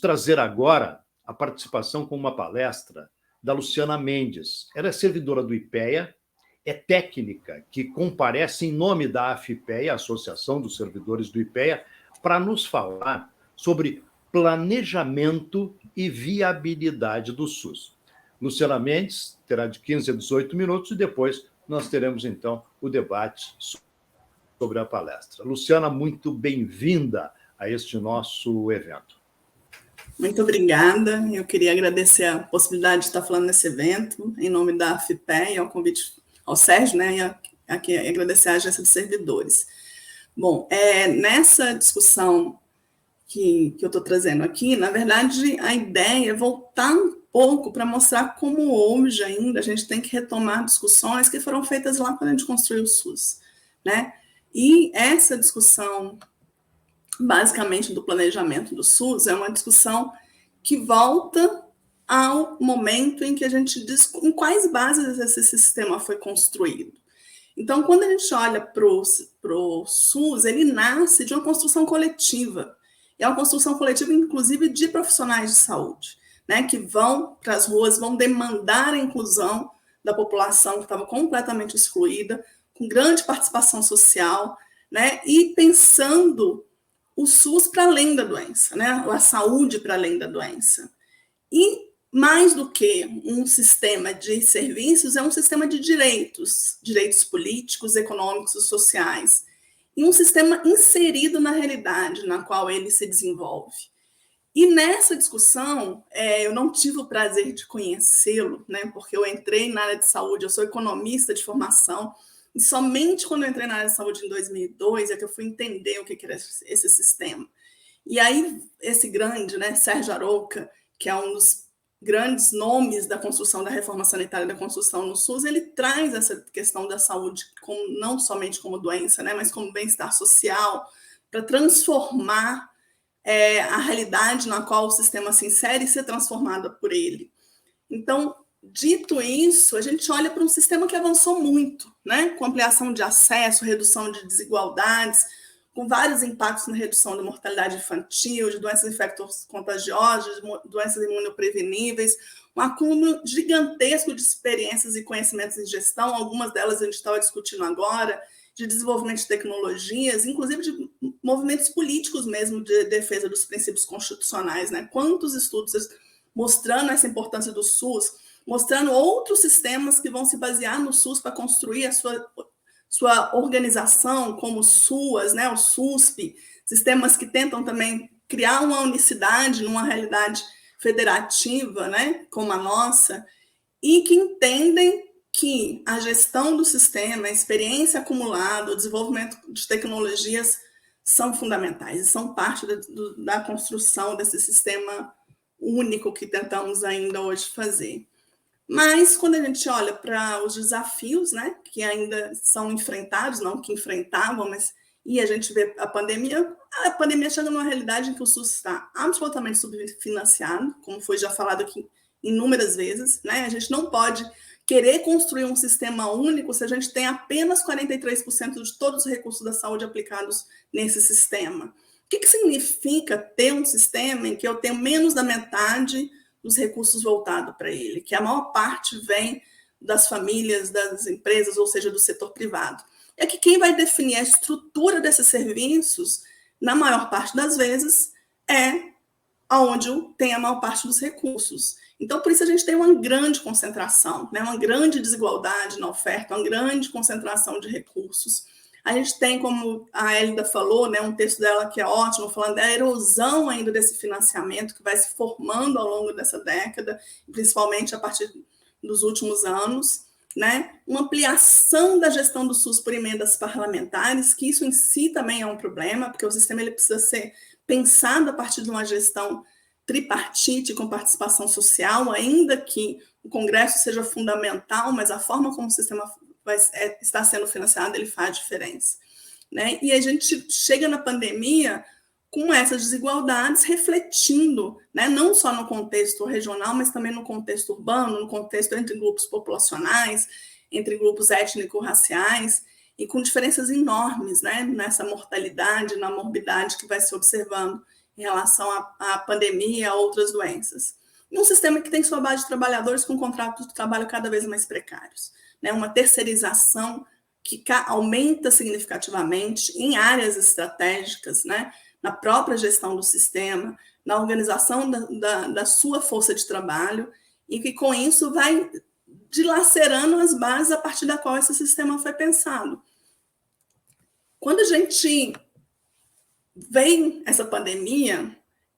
trazer agora a participação com uma palestra da Luciana Mendes. Ela é servidora do IPEA, é técnica que comparece em nome da AFIPEA, Associação dos Servidores do IPEA, para nos falar sobre planejamento e viabilidade do SUS. Luciana Mendes terá de 15 a 18 minutos e depois nós teremos, então, o debate sobre a palestra. Luciana, muito bem-vinda a este nosso evento. Muito obrigada. Eu queria agradecer a possibilidade de estar falando nesse evento, em nome da AFIPEA, ao convite ao Sérgio, né, e aqui agradecer à Agência de Servidores. Bom, nessa discussão que eu estou trazendo aqui, na verdade, a ideia é voltar um pouco para mostrar como hoje ainda a gente tem que retomar discussões que foram feitas lá quando a gente construiu o SUS, né? E essa discussão, basicamente, do planejamento do SUS é uma discussão que volta ao momento em que a gente diz em quais bases esse sistema foi construído. Então, quando a gente olha para o SUS, ele nasce de uma construção coletiva. É uma construção coletiva, inclusive, de profissionais de saúde, né, que vão para as ruas, vão demandar a inclusão da população que estava completamente excluída, com grande participação social, né, e pensando o SUS para além da doença, né, a saúde para além da doença. E, mais do que um sistema de serviços, é um sistema de direitos políticos, econômicos e sociais, e um sistema inserido na realidade na qual ele se desenvolve. E nessa discussão, eu não tive o prazer de conhecê-lo, né, porque eu entrei na área de saúde, eu sou economista de formação, e somente quando eu entrei na área de saúde em 2002 é que eu fui entender o que era esse sistema. E aí, esse grande, né, Sérgio Arouca, que é um dos grandes nomes da construção da reforma sanitária, da construção no SUS, ele traz essa questão da saúde como, não somente como doença, né, mas como bem-estar social, para transformar a realidade na qual o sistema se insere e ser transformada por ele. Então, dito isso, a gente olha para um sistema que avançou muito, né, com ampliação de acesso, redução de desigualdades, com vários impactos na redução da mortalidade infantil, de doenças infecto-contagiosas, de doenças imunopreveníveis, um acúmulo gigantesco de experiências e conhecimentos em gestão, algumas delas a gente estava discutindo agora, de desenvolvimento de tecnologias, inclusive de movimentos políticos mesmo de defesa dos princípios constitucionais, né? Quantos estudos mostrando essa importância do SUS, mostrando outros sistemas que vão se basear no SUS para construir a sua organização, como o SUAS, né, o SUSP, sistemas que tentam também criar uma unicidade numa realidade federativa, né, como a nossa, e que entendem que a gestão do sistema, a experiência acumulada, o desenvolvimento de tecnologias são fundamentais e são parte da construção desse sistema único que tentamos ainda hoje fazer. Mas, quando a gente olha para os desafios, né, que ainda são enfrentados, não que enfrentavam, e a gente vê a pandemia chega numa realidade em que o SUS está absolutamente subfinanciado, como foi já falado aqui inúmeras vezes, né? A gente não pode querer construir um sistema único se a gente tem apenas 43% de todos os recursos da saúde aplicados nesse sistema. O que significa ter um sistema em que eu tenho menos da metade dos recursos voltados para ele, que a maior parte vem das famílias, das empresas, ou seja, do setor privado? É que quem vai definir a estrutura desses serviços, na maior parte das vezes, é onde tem a maior parte dos recursos. Então, por isso a gente tem uma grande concentração, né? Uma grande desigualdade na oferta, uma grande concentração de recursos. A gente tem, como a Hélida falou, né, um texto dela que é ótimo, falando da erosão ainda desse financiamento que vai se formando ao longo dessa década, principalmente a partir dos últimos anos, né? Uma ampliação da gestão do SUS por emendas parlamentares, que isso em si também é um problema, porque o sistema ele precisa ser pensado a partir de uma gestão tripartite com participação social, ainda que o Congresso seja fundamental, mas a forma como o sistema está sendo financiado, ele faz diferença, né? E a gente chega na pandemia com essas desigualdades refletindo, né, não só no contexto regional, mas também no contexto urbano, no contexto entre grupos populacionais, entre grupos étnico-raciais, e com diferenças enormes, né, nessa mortalidade, na morbidade que vai se observando em relação à pandemia e a outras doenças. E um sistema que tem sua base de trabalhadores com contratos de trabalho cada vez mais precários, né? Uma terceirização que aumenta significativamente em áreas estratégicas, né? Na própria gestão do sistema, na organização da sua força de trabalho, e que com isso vai dilacerando as bases a partir da qual esse sistema foi pensado. Quando a gente vem essa pandemia,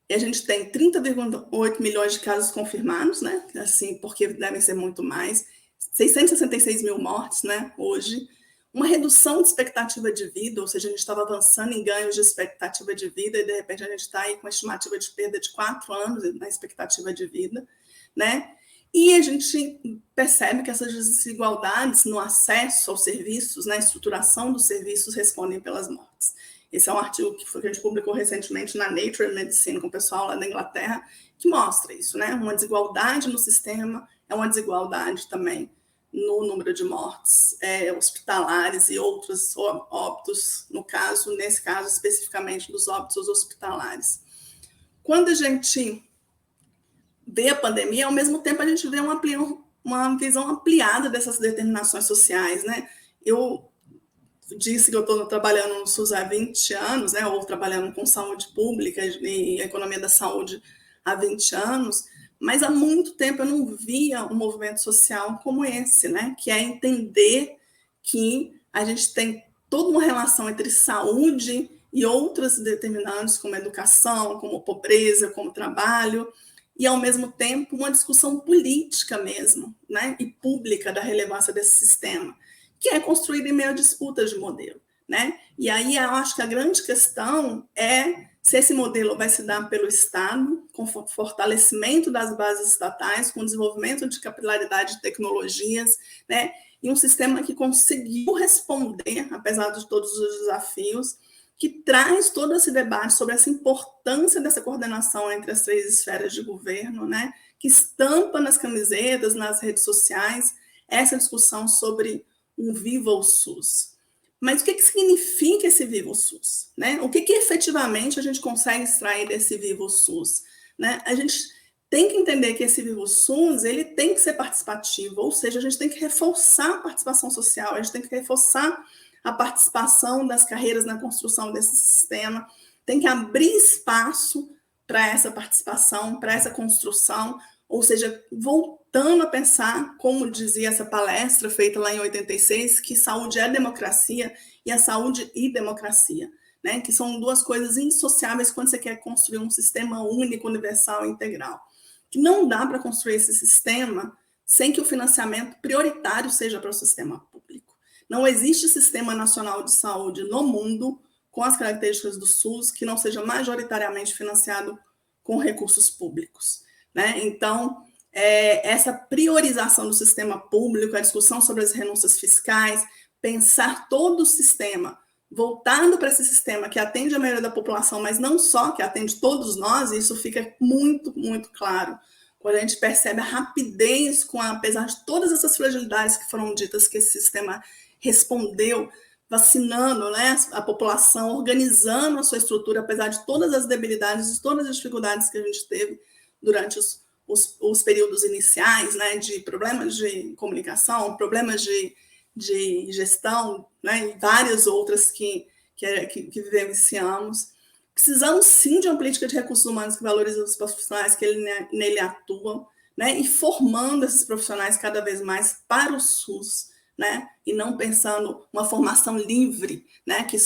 e a gente tem 30,8 milhões de casos confirmados, né? Assim, porque devem ser muito mais, 666 mil mortes, né? Hoje, uma redução de expectativa de vida, ou seja, a gente estava avançando em ganhos de expectativa de vida, e de repente a gente está aí com uma estimativa de perda de 4 anos na expectativa de vida, né? E a gente percebe que essas desigualdades no acesso aos serviços, na estruturação dos serviços, respondem pelas mortes. Esse é um artigo que a gente publicou recentemente na Nature Medicine, com o pessoal lá da Inglaterra, que mostra isso, né? Uma desigualdade no sistema é uma desigualdade também no número de mortes hospitalares e outros óbitos, nesse caso especificamente dos óbitos hospitalares. Quando a gente vê a pandemia, ao mesmo tempo a gente vê uma visão ampliada dessas determinações sociais, né? Eu disse que eu estou trabalhando no SUS há 20 anos, né, ou trabalhando com saúde pública e economia da saúde há 20 anos, mas há muito tempo eu não via um movimento social como esse, né, que é entender que a gente tem toda uma relação entre saúde e outras determinantes, como educação, como pobreza, como trabalho, e, ao mesmo tempo, uma discussão política mesmo, né, e pública da relevância desse sistema, que é construído em meio a disputas de modelo, né? E aí eu acho que a grande questão é se esse modelo vai se dar pelo Estado, com fortalecimento das bases estatais, com desenvolvimento de capilaridade de tecnologias, né? E um sistema que conseguiu responder, apesar de todos os desafios, que traz todo esse debate sobre essa importância dessa coordenação entre as 3 esferas de governo, né? Que estampa nas camisetas, nas redes sociais, essa discussão sobre um Viva o SUS. Mas o que significa esse Viva o SUS? Né? O que efetivamente a gente consegue extrair desse Viva o SUS? Né? A gente tem que entender que esse Viva o SUS ele tem que ser participativo, ou seja, a gente tem que reforçar a participação social, a gente tem que reforçar a participação das carreiras na construção desse sistema, tem que abrir espaço para essa participação, para essa construção, ou seja, voltando a pensar, como dizia essa palestra feita lá em 86, que saúde é democracia e a saúde e democracia, né? Que são 2 coisas indissociáveis quando você quer construir um sistema único, universal e integral. Que não dá para construir esse sistema sem que o financiamento prioritário seja para o sistema público. Não existe sistema nacional de saúde no mundo com as características do SUS que não seja majoritariamente financiado com recursos públicos. Né? Então, essa priorização do sistema público, a discussão sobre as renúncias fiscais, pensar todo o sistema voltado para esse sistema que atende a maioria da população, mas não só, que atende todos nós, e isso fica muito, muito claro quando a gente percebe a rapidez, apesar de todas essas fragilidades que foram ditas, que esse sistema respondeu, vacinando, né, a população, organizando a sua estrutura, apesar de todas as debilidades, de todas as dificuldades que a gente teve durante os períodos iniciais, né, de problemas de comunicação, problemas de gestão, né, e várias outras que vivenciamos. Precisamos, sim, de uma política de recursos humanos que valorize os profissionais que nele atuam, né, e formando esses profissionais cada vez mais para o SUS, né, e não pensando uma formação livre, né, que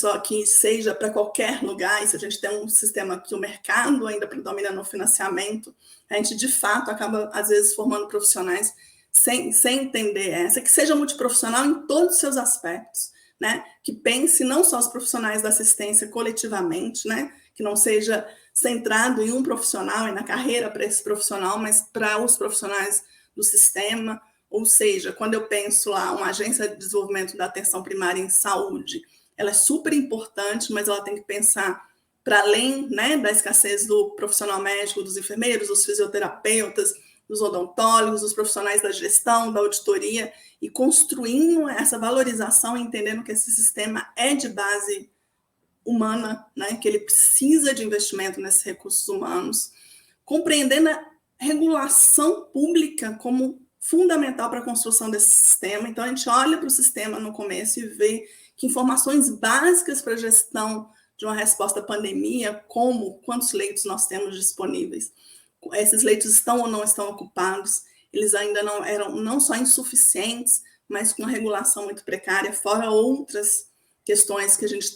seja para qualquer lugar. E se a gente tem um sistema que o mercado ainda predomina no financiamento, a gente, de fato, acaba, às vezes, formando profissionais sem entender que seja multiprofissional em todos os seus aspectos, né, que pense não só os profissionais da assistência coletivamente, né, que não seja centrado em um profissional e na carreira para esse profissional, mas para os profissionais do sistema. Ou seja, quando eu penso lá uma agência de desenvolvimento da atenção primária em saúde, ela é super importante, mas ela tem que pensar para além, né, da escassez do profissional médico, dos enfermeiros, dos fisioterapeutas, dos odontólogos, dos profissionais da gestão, da auditoria, e construindo essa valorização, entendendo que esse sistema é de base humana, né, que ele precisa de investimento nesses recursos humanos, compreendendo a regulação pública como fundamental para a construção desse sistema. Então, a gente olha para o sistema no começo e vê que informações básicas para a gestão de uma resposta à pandemia, como quantos leitos nós temos disponíveis, esses leitos estão ou não estão ocupados, eles ainda não eram não só insuficientes, mas com uma regulação muito precária, fora outras questões que a gente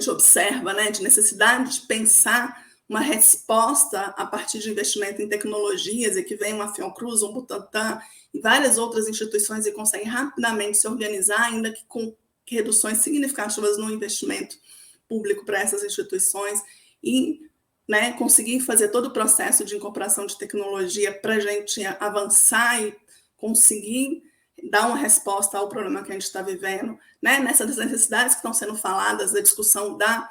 observa, né, de necessidade de pensar uma resposta a partir de investimento em tecnologias, e que vem uma Fiocruz, um Butantan e várias outras instituições e conseguem rapidamente se organizar, ainda que com reduções significativas no investimento público para essas instituições, e, né, conseguir fazer todo o processo de incorporação de tecnologia para a gente avançar e conseguir dar uma resposta ao problema que a gente está vivendo, né, nessas necessidades que estão sendo faladas, da discussão da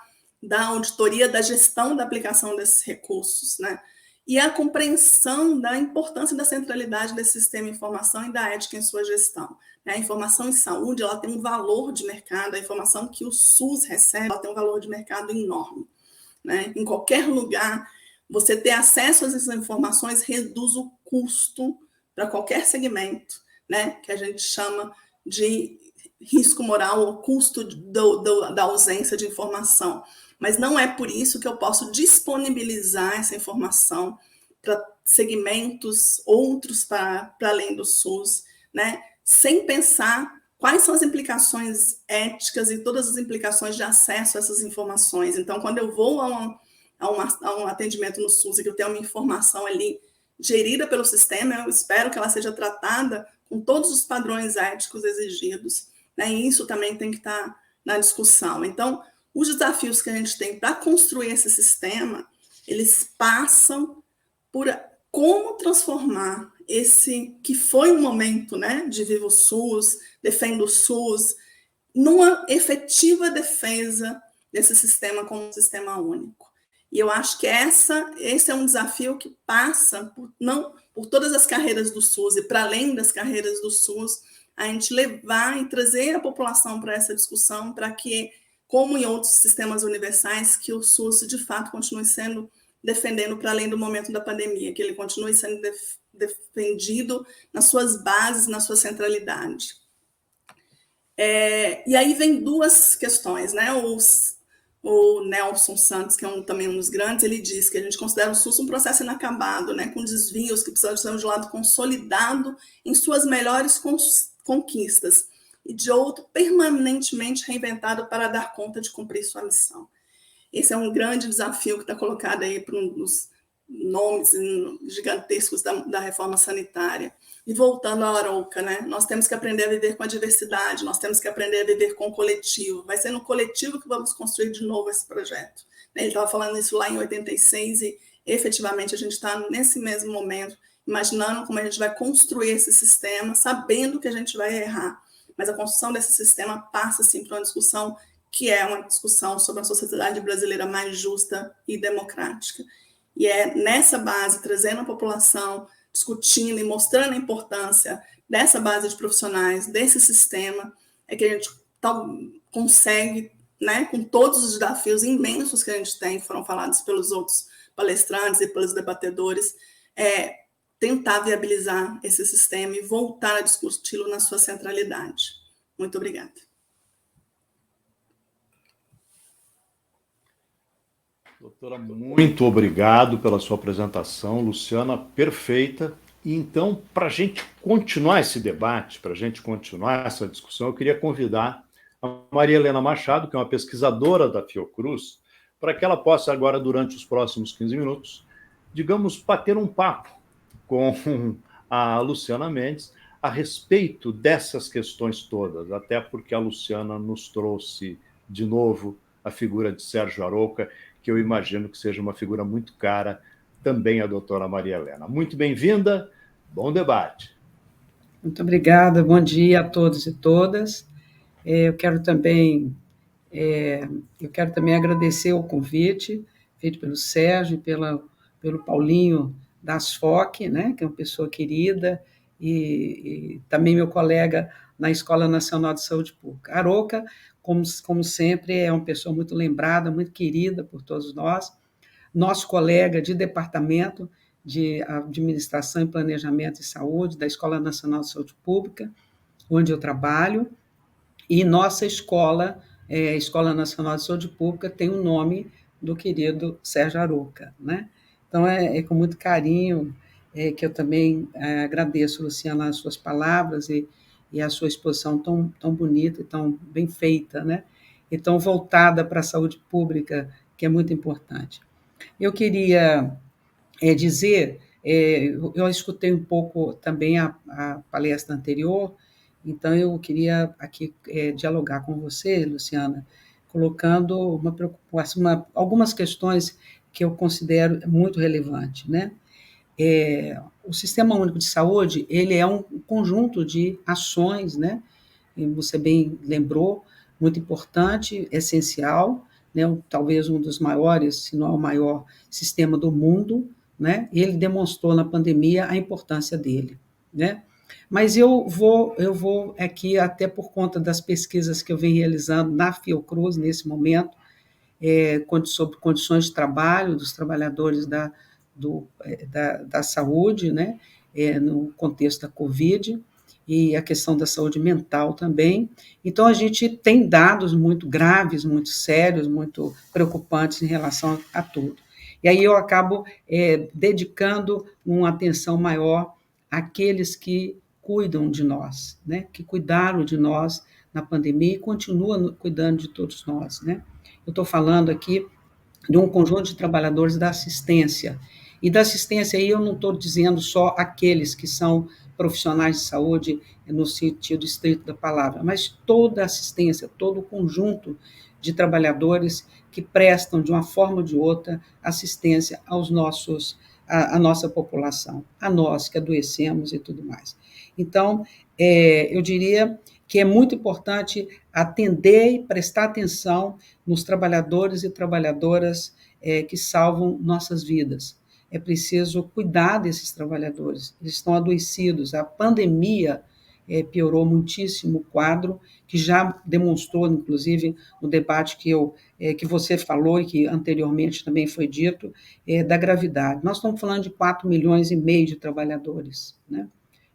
auditoria, da gestão da aplicação desses recursos, né, e a compreensão da importância da centralidade desse sistema de informação e da ética em sua gestão. A informação em saúde, ela tem um valor de mercado, a informação que o SUS recebe, ela tem um valor de mercado enorme, né? Em qualquer lugar, você ter acesso a essas informações reduz o custo para qualquer segmento, né? Que a gente chama de risco moral ou custo da ausência de informação. Mas não é por isso que eu posso disponibilizar essa informação para segmentos outros para além do SUS, né? Sem pensar quais são as implicações éticas e todas as implicações de acesso a essas informações. Então, quando eu vou a um atendimento no SUS e que eu tenho uma informação ali gerida pelo sistema, eu espero que ela seja tratada com todos os padrões éticos exigidos, né? E isso também tem que estar na discussão. Então, os desafios que a gente tem para construir esse sistema, eles passam por como transformar esse que foi um momento, né, de Viva o SUS, Defenda o SUS, numa efetiva defesa desse sistema como um sistema único. E eu acho que esse é um desafio que passa por todas as carreiras do SUS e para além das carreiras do SUS, a gente levar e trazer a população para essa discussão, para que, como em outros sistemas universais, que o SUS de fato continue sendo defendendo para além do momento da pandemia, que ele continue sendo defendido nas suas bases, na sua centralidade. E aí vem duas questões, né? O Nelson Santos, que é também um dos grandes, ele diz que a gente considera o SUS um processo inacabado, né? Com desvios que precisam ser de um lado consolidado em suas melhores conquistas, e de outro permanentemente reinventado para dar conta de cumprir sua missão. Esse é um grande desafio que está colocado aí para um dos nomes gigantescos da reforma sanitária. E voltando à Arouca, né? Nós temos que aprender a viver com a diversidade, nós temos que aprender a viver com o coletivo. Vai ser no coletivo que vamos construir de novo esse projeto. Ele estava falando isso lá em 86 e, efetivamente, a gente está nesse mesmo momento, imaginando como a gente vai construir esse sistema, sabendo que a gente vai errar. Mas a construção desse sistema passa, sim, por uma discussão que é uma discussão sobre a sociedade brasileira mais justa e democrática. E é nessa base, trazendo a população, discutindo e mostrando a importância dessa base de profissionais, desse sistema, é que a gente consegue, né, com todos os desafios imensos que a gente tem, que foram falados pelos outros palestrantes e pelos debatedores, tentar viabilizar esse sistema e voltar a discuti-lo na sua centralidade. Muito obrigada. Doutora, muito obrigado pela sua apresentação, Luciana, perfeita. E então, para a gente continuar esse debate, para a gente continuar essa discussão, eu queria convidar a Maria Helena Machado, que é uma pesquisadora da Fiocruz, para que ela possa agora, durante os próximos 15 minutos, digamos, bater um papo com a Luciana Mendes a respeito dessas questões todas, até porque a Luciana nos trouxe de novo a figura de Sérgio Arouca, que eu imagino que seja uma figura muito cara também a doutora Maria Helena. Muito bem-vinda, bom debate. Muito obrigada, bom dia a todos e todas. Eu quero também agradecer o convite feito pelo Sérgio e pelo Paulinho da ASFOC, né, que é uma pessoa querida, e também meu colega na Escola Nacional de Saúde Pública. A Arouca, como sempre, é uma pessoa muito lembrada, muito querida por todos nós, nosso colega de departamento de Administração e Planejamento e Saúde da Escola Nacional de Saúde Pública, onde eu trabalho, e nossa escola, Escola Nacional de Saúde Pública, tem o nome do querido Sérgio Arouca, né? Então, é com muito carinho que eu também agradeço, Luciana, as suas palavras e a sua exposição tão bonita e tão bem feita, né? E tão voltada para a saúde pública, que é muito importante. Eu queria dizer, eu escutei um pouco também a palestra anterior, então eu queria aqui dialogar com você, Luciana, colocando uma preocupação, algumas questões que eu considero muito relevantes, né? O Sistema Único de Saúde, ele é um conjunto de ações, né? E você bem lembrou, muito importante, essencial, né? Talvez um dos maiores, se não o maior sistema do mundo, né? Ele demonstrou na pandemia a importância dele, né? Mas eu vou aqui, até por conta das pesquisas que eu venho realizando na Fiocruz, nesse momento, sobre condições de trabalho dos trabalhadores da saúde, né, no contexto da Covid, e a questão da saúde mental também. Então, a gente tem dados muito graves, muito sérios, muito preocupantes em relação a tudo. E aí eu acabo dedicando uma atenção maior àqueles que cuidam de nós, né, que cuidaram de nós na pandemia e continuam cuidando de todos nós, né? Eu estou falando aqui de um conjunto de trabalhadores da assistência. E da assistência aí eu não estou dizendo só aqueles que são profissionais de saúde no sentido estrito da palavra, mas toda a assistência, todo o conjunto de trabalhadores que prestam, de uma forma ou de outra, assistência à nossa população, a nós que adoecemos e tudo mais. Então, eu diria que é muito importante atender e prestar atenção nos trabalhadores e trabalhadoras que salvam nossas vidas. É preciso cuidar desses trabalhadores, eles estão adoecidos. A pandemia piorou muitíssimo o quadro, que já demonstrou, inclusive, no debate que você falou e que anteriormente também foi dito, da gravidade. Nós estamos falando de 4,5 milhões de trabalhadores, né?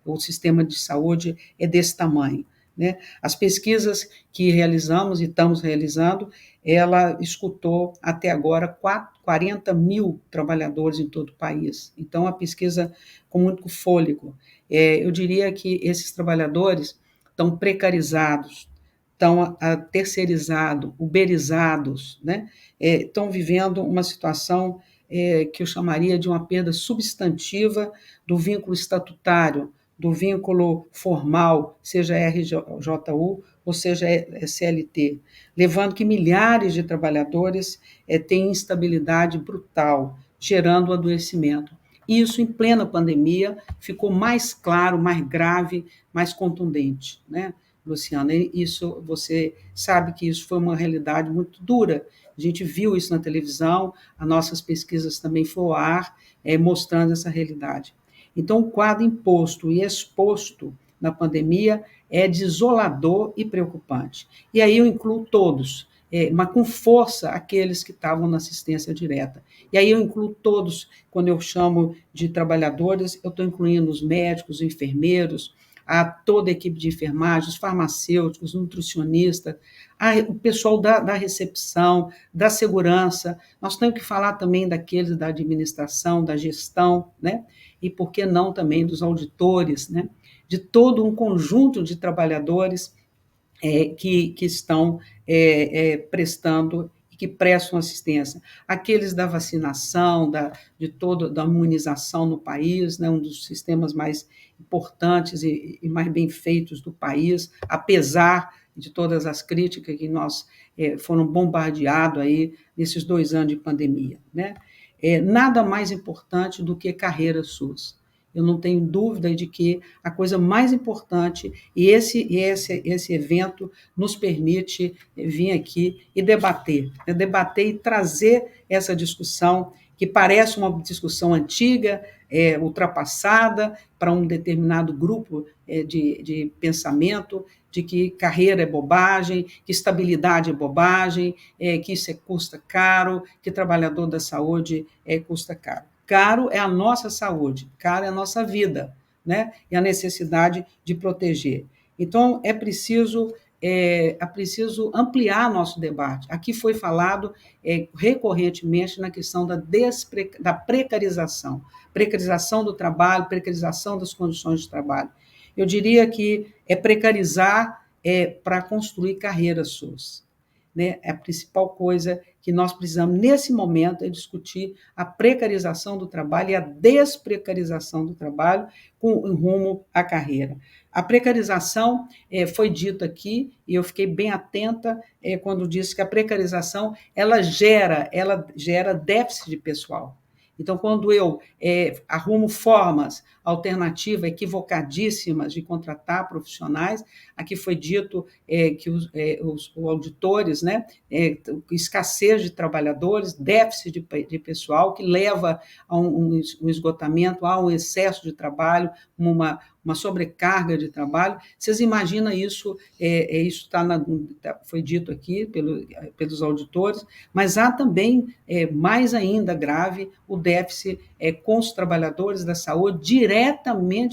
O sistema de saúde é desse tamanho, né? As pesquisas que realizamos e estamos realizando, ela escutou até agora 40 mil trabalhadores em todo o país. Então, a pesquisa com muito fôlego. Eu diria que esses trabalhadores estão precarizados, estão terceirizados, uberizados, né? Estão vivendo uma situação que eu chamaria de uma perda substantiva do vínculo estatutário, do vínculo formal, seja RJU ou seja CLT, levando que milhares de trabalhadores têm instabilidade brutal, gerando adoecimento. Isso, em plena pandemia, ficou mais claro, mais grave, mais contundente, né, Luciana? Isso, você sabe que isso foi uma realidade muito dura. A gente viu isso na televisão, as nossas pesquisas também foram ao ar, mostrando essa realidade. Então, o quadro imposto e exposto na pandemia é desolador e preocupante. E aí eu incluo todos, mas com força aqueles que estavam na assistência direta. E aí eu incluo todos, quando eu chamo de trabalhadores, eu estou incluindo os médicos, os enfermeiros, toda a equipe de enfermagem, os farmacêuticos, nutricionistas, o pessoal da recepção, da segurança. Nós temos que falar também daqueles da administração, da gestão, né? E, por que não, também dos auditores, né? De todo um conjunto de trabalhadores que estão prestando e que prestam assistência. Aqueles da vacinação, da imunização no país, né? Um dos sistemas mais importantes e mais bem feitos do país, apesar de todas as críticas que nós foram bombardeados aí nesses 2 anos de pandemia, né? Nada mais importante do que carreira SUS. Eu não tenho dúvida de que a coisa mais importante, e esse evento nos permite vir aqui e debater e trazer essa discussão que parece uma discussão antiga, ultrapassada para um determinado grupo de pensamento, de que carreira é bobagem, que estabilidade é bobagem, que isso custa caro, que trabalhador da saúde custa caro. Caro é a nossa saúde, caro é a nossa vida, né? E a necessidade de proteger. Então, é preciso ampliar nosso debate. Aqui foi falado recorrentemente na questão da precarização do trabalho, precarização das condições de trabalho. Eu diria que precarizar para construir carreiras suas. Né? A principal coisa que nós precisamos, nesse momento, é discutir a precarização do trabalho e a desprecarização do trabalho com rumo à carreira. A precarização foi dito aqui, e eu fiquei bem atenta quando disse que a precarização ela gera déficit de pessoal. Então, quando eu arrumo formas alternativas equivocadíssimas de contratar profissionais, aqui foi dito que os auditores, né, escassez de trabalhadores, déficit de pessoal, que leva a um esgotamento, a um excesso de trabalho, uma sobrecarga de trabalho. Vocês imaginam isso? Isso foi dito aqui pelos auditores, mas há também, mais ainda grave, o déficit com os trabalhadores da saúde diretamente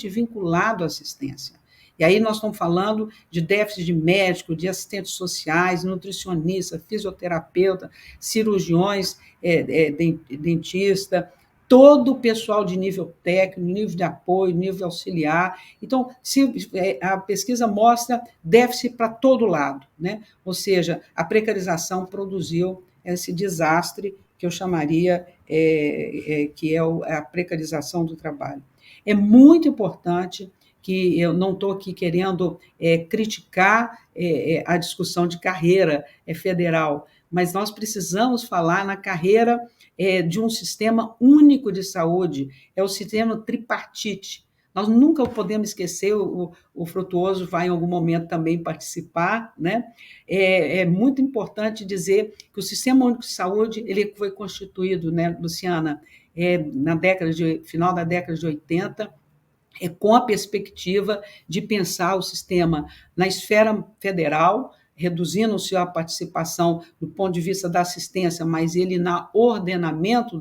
vinculado à assistência. E aí nós estamos falando de déficit de médico, de assistentes sociais, nutricionista, fisioterapeuta, cirurgiões, dentista, todo o pessoal de nível técnico, nível de apoio, nível auxiliar. Então, a pesquisa mostra déficit para todo lado, né? Ou seja, a precarização produziu esse desastre que eu chamaria que é a precarização do trabalho. É muito importante que eu não estou aqui querendo criticar a discussão de carreira federal, mas nós precisamos falar na carreira de um sistema único de saúde, é o sistema tripartite. Nós nunca podemos esquecer, o Frutuoso vai em algum momento também participar, né? É muito importante dizer que o Sistema Único de Saúde ele foi constituído, né, Luciana, final da década de 80, com a perspectiva de pensar o sistema na esfera federal, reduzindo-se a participação do ponto de vista da assistência, mas ele no ordenamento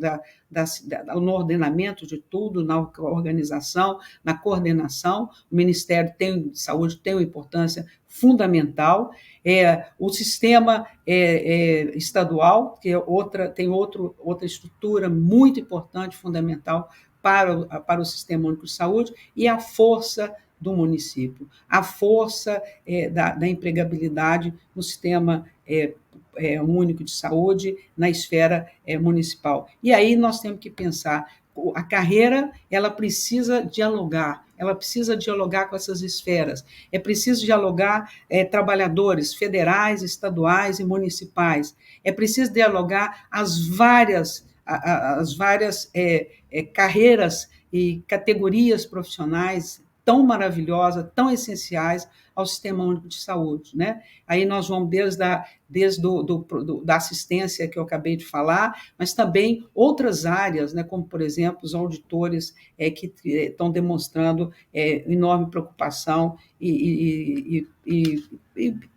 no ordenamento de tudo, na organização, na coordenação. O Ministério de Saúde tem uma importância fundamental. O sistema estadual, que tem outra estrutura muito importante, fundamental para o Sistema Único de Saúde, e a força do município, a força da empregabilidade no Sistema Único de Saúde, na esfera municipal. E aí nós temos que pensar, a carreira ela precisa dialogar com essas esferas, é preciso dialogar trabalhadores federais, estaduais e municipais, é preciso dialogar as várias carreiras e categorias profissionais tão maravilhosas, tão essenciais ao Sistema Único de Saúde, né? Aí nós vamos desde da assistência que eu acabei de falar, mas também outras áreas, né, como, por exemplo, os auditores que estão demonstrando enorme preocupação e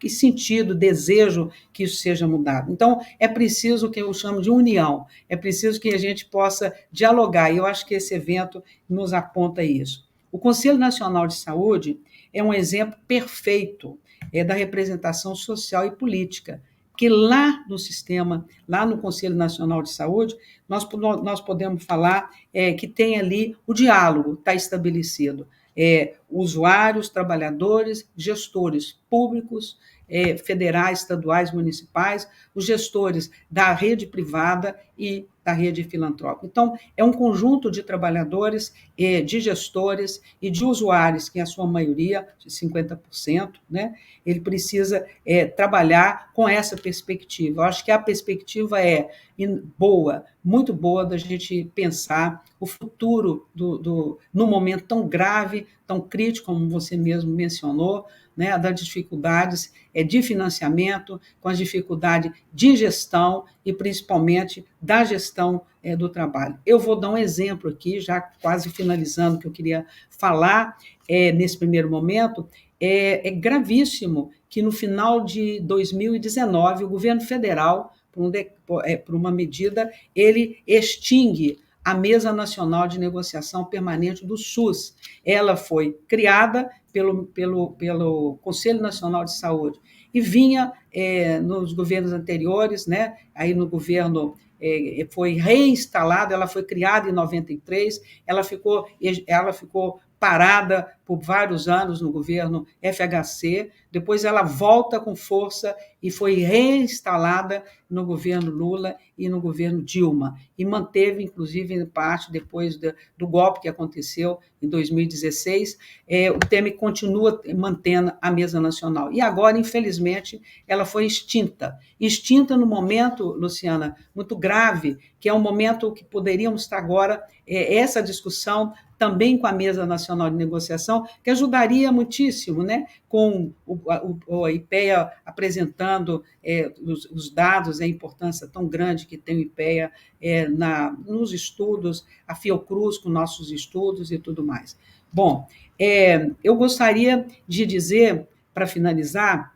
sentido, desejo que isso seja mudado. Então, é preciso o que eu chamo de união, é preciso que a gente possa dialogar, e eu acho que esse evento nos aponta isso. O Conselho Nacional de Saúde é um exemplo perfeito da representação social e política, que lá no sistema, lá no Conselho Nacional de Saúde, nós podemos falar que tem ali o diálogo, está estabelecido. Usuários, trabalhadores, gestores públicos, federais, estaduais, municipais, os gestores da rede privada e da rede filantrópica. Então, é um conjunto de trabalhadores, de gestores e de usuários, que, a sua maioria, 50%, né, ele precisa trabalhar com essa perspectiva. Eu acho que a perspectiva é boa, muito boa, da gente pensar o futuro no momento tão grave, tão crítico, como você mesmo mencionou, né, das dificuldades de financiamento, com as dificuldades de gestão e, principalmente, da gestão do trabalho. Eu vou dar um exemplo aqui, já quase finalizando o que eu queria falar nesse primeiro momento. É gravíssimo que, no final de 2019, o governo federal, por uma medida, ele extingue a Mesa Nacional de Negociação Permanente do SUS. Ela foi criada pelo Conselho Nacional de Saúde e vinha nos governos anteriores, né? Aí no governo foi reinstalada, ela foi criada em 93, ela ficou parada por vários anos no governo FHC, depois ela volta com força e foi reinstalada no governo Lula e no governo Dilma, e manteve, inclusive, em parte, depois do golpe que aconteceu em 2016, o Temer continua mantendo a Mesa Nacional. E agora, infelizmente, ela foi extinta no momento, Luciana, muito grave, que é um momento que poderíamos estar agora, essa discussão também com a Mesa Nacional de Negociação, que ajudaria muitíssimo, né? Com a IPEA apresentando os dados, a importância tão grande que tem o IPEA nos estudos, a Fiocruz com nossos estudos e tudo mais. Bom, eu gostaria de dizer, para finalizar,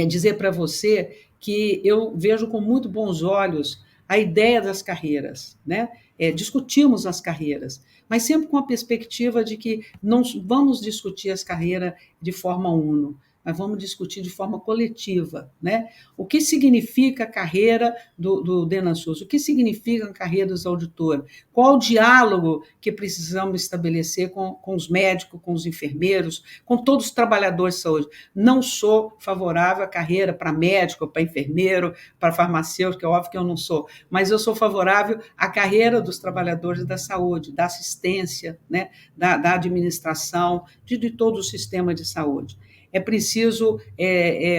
dizer para você que eu vejo com muito bons olhos a ideia das carreiras, né? Discutimos as carreiras, mas sempre com a perspectiva de que não vamos discutir as carreiras de forma uno, mas vamos discutir de forma coletiva, né? O que significa a carreira do DENASUS? O que significa a carreira dos auditores? Qual o diálogo que precisamos estabelecer com os médicos, com os enfermeiros, com todos os trabalhadores de saúde? Não sou favorável à carreira para médico, para enfermeiro, para farmacêutico, é óbvio que eu não sou, mas eu sou favorável à carreira dos trabalhadores da saúde, da assistência, né? da administração, de todo o sistema de saúde. É preciso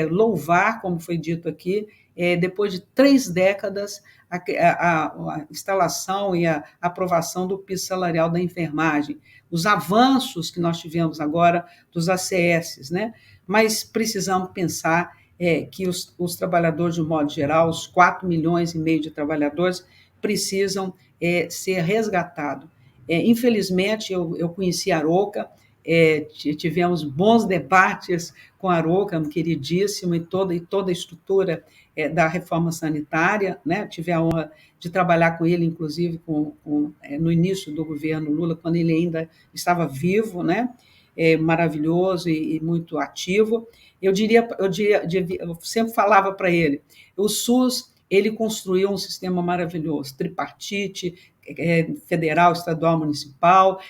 louvar, como foi dito aqui, depois de 3 décadas, a instalação e a aprovação do piso salarial da enfermagem, os avanços que nós tivemos agora dos ACS, né? Mas precisamos pensar que os trabalhadores, de um modo geral, os 4,5 milhões de trabalhadores, precisam ser resgatados. Infelizmente, eu conheci a Arouca, tivemos bons debates com a Arouca, queridíssimo, e toda a estrutura da reforma sanitária, né? Tive a honra de trabalhar com ele, inclusive, no início do governo Lula, quando ele ainda estava vivo, né? Maravilhoso e muito ativo. Eu sempre falava para ele, o SUS, ele construiu um sistema maravilhoso, tripartite, federal, estadual, municipal,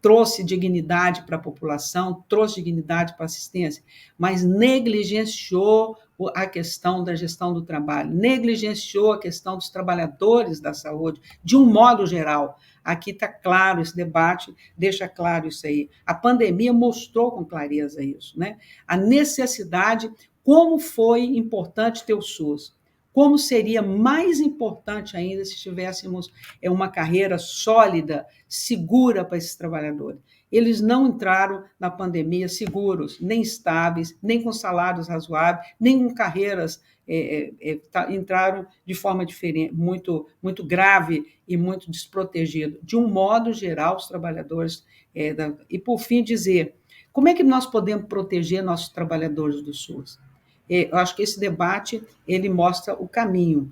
trouxe dignidade para a população, trouxe dignidade para a assistência, mas negligenciou a questão da gestão do trabalho, negligenciou a questão dos trabalhadores da saúde, de um modo geral. Aqui está claro, esse debate deixa claro isso aí. A pandemia mostrou com clareza isso, né? A necessidade, como foi importante ter o SUS, como seria mais importante ainda se tivéssemos uma carreira sólida, segura para esses trabalhadores. Eles não entraram na pandemia seguros, nem estáveis, nem com salários razoáveis, nem com carreiras, entraram de forma diferente, muito, muito grave e muito desprotegido. De um modo geral, os trabalhadores... E, por fim, dizer, como é que nós podemos proteger nossos trabalhadores do SUS? Eu acho que esse debate ele mostra o caminho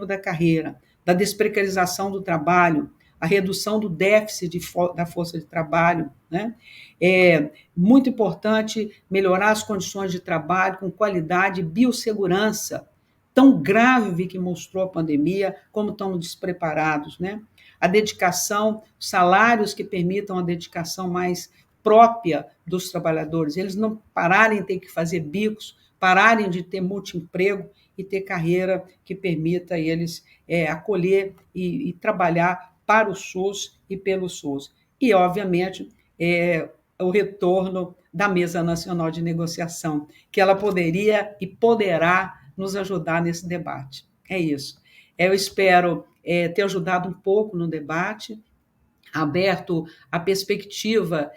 da carreira, da desprecarização do trabalho, a redução do déficit da força de trabalho, né? É muito importante melhorar as condições de trabalho com qualidade e biossegurança, tão grave que mostrou a pandemia, como estamos despreparados, né? A dedicação, salários que permitam a dedicação mais própria dos trabalhadores, eles não pararem de ter que fazer bicos, pararem de ter multiemprego e ter carreira que permita eles acolher e trabalhar para o SUS e pelo SUS. E, obviamente, o retorno da Mesa Nacional de Negociação, que ela poderia e poderá nos ajudar nesse debate. É isso. Eu espero ter ajudado um pouco no debate, aberto a perspectiva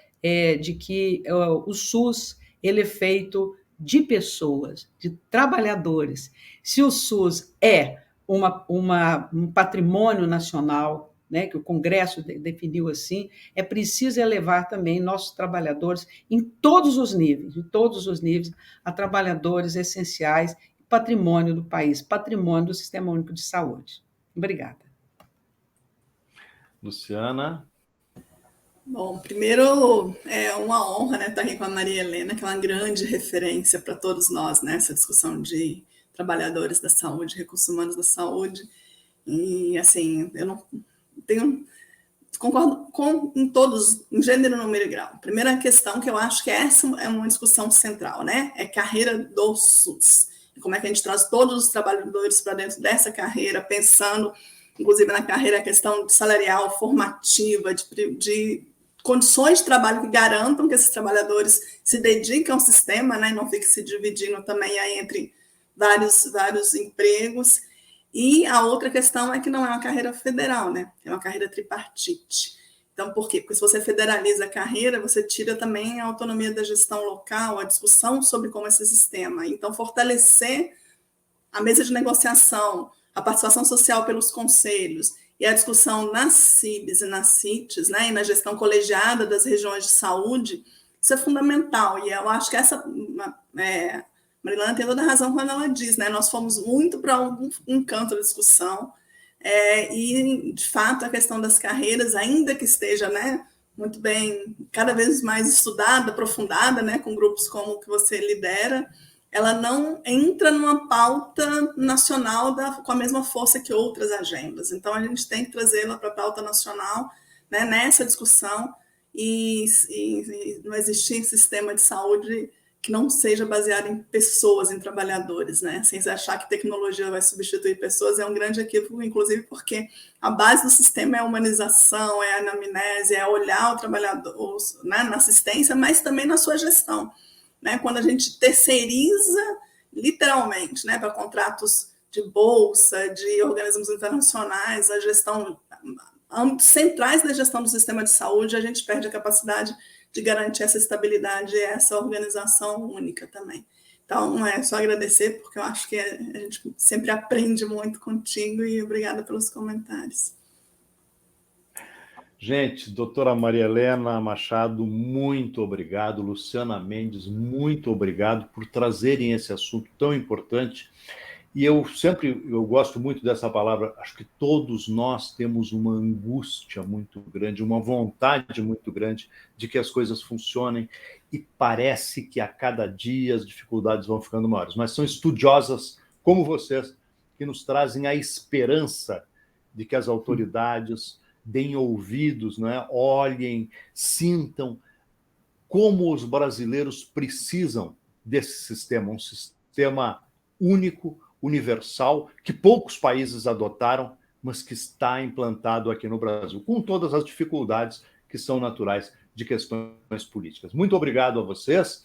de que o SUS ele é feito de pessoas, de trabalhadores. Se o SUS é um patrimônio nacional, né, que o Congresso definiu assim, é preciso elevar também nossos trabalhadores em todos os níveis, a trabalhadores essenciais, patrimônio do país, patrimônio do Sistema Único de Saúde. Obrigada. Luciana? Bom, primeiro é uma honra, né, estar aqui com a Maria Helena, que é uma grande referência para todos nós, né, essa discussão de trabalhadores da saúde, recursos humanos da saúde. E, assim, eu não tenho... Concordo em todos, em gênero, número e grau. Primeira questão que eu acho que essa é uma discussão central, né, é carreira do SUS. E como é que a gente traz todos os trabalhadores para dentro dessa carreira, pensando, inclusive, na carreira, a questão salarial, formativa, de condições de trabalho que garantam que esses trabalhadores se dediquem ao sistema, né, e não fiquem se dividindo também aí entre vários empregos. E a outra questão é que não é uma carreira federal, né, é uma carreira tripartite. Então, por quê? Porque se você federaliza a carreira, você tira também a autonomia da gestão local, a discussão sobre como esse sistema. Então, fortalecer a mesa de negociação, a participação social pelos conselhos e a discussão nas CIBs e nas CITs, né, e na gestão colegiada das regiões de saúde, isso é fundamental. E eu acho que essa... Marilana tem toda a razão quando ela diz, né, nós fomos muito para um canto da discussão, e, de fato, a questão das carreiras, ainda que esteja, né, muito bem, cada vez mais estudada, aprofundada, né, com grupos como o que você lidera, ela não entra numa pauta nacional com a mesma força que outras agendas. Então, a gente tem que trazê-la para a pauta nacional, né, nessa discussão, e não existir sistema de saúde que não seja baseado em pessoas, em trabalhadores, né? Sem achar que tecnologia vai substituir pessoas é um grande equívoco, inclusive porque a base do sistema é a humanização, é a anamnese, é olhar o trabalhador, né, na assistência, mas também na sua gestão. Né, quando a gente terceiriza, literalmente, né, para contratos de bolsa, de organismos internacionais, a gestão, centrais da gestão do sistema de saúde, a gente perde a capacidade de garantir essa estabilidade e essa organização única também. Então, é só agradecer, porque eu acho que a gente sempre aprende muito contigo, e obrigada pelos comentários. Gente, doutora Maria Helena Machado, muito obrigado. Luciana Mendes, muito obrigado por trazerem esse assunto tão importante. E eu gosto muito dessa palavra, acho que todos nós temos uma angústia muito grande, uma vontade muito grande de que as coisas funcionem, e parece que a cada dia as dificuldades vão ficando maiores. Mas são estudiosas como vocês que nos trazem a esperança de que as autoridades deem ouvidos, né? Olhem, sintam como os brasileiros precisam desse sistema, um sistema único, universal, que poucos países adotaram, mas que está implantado aqui no Brasil, com todas as dificuldades que são naturais de questões políticas. Muito obrigado a vocês.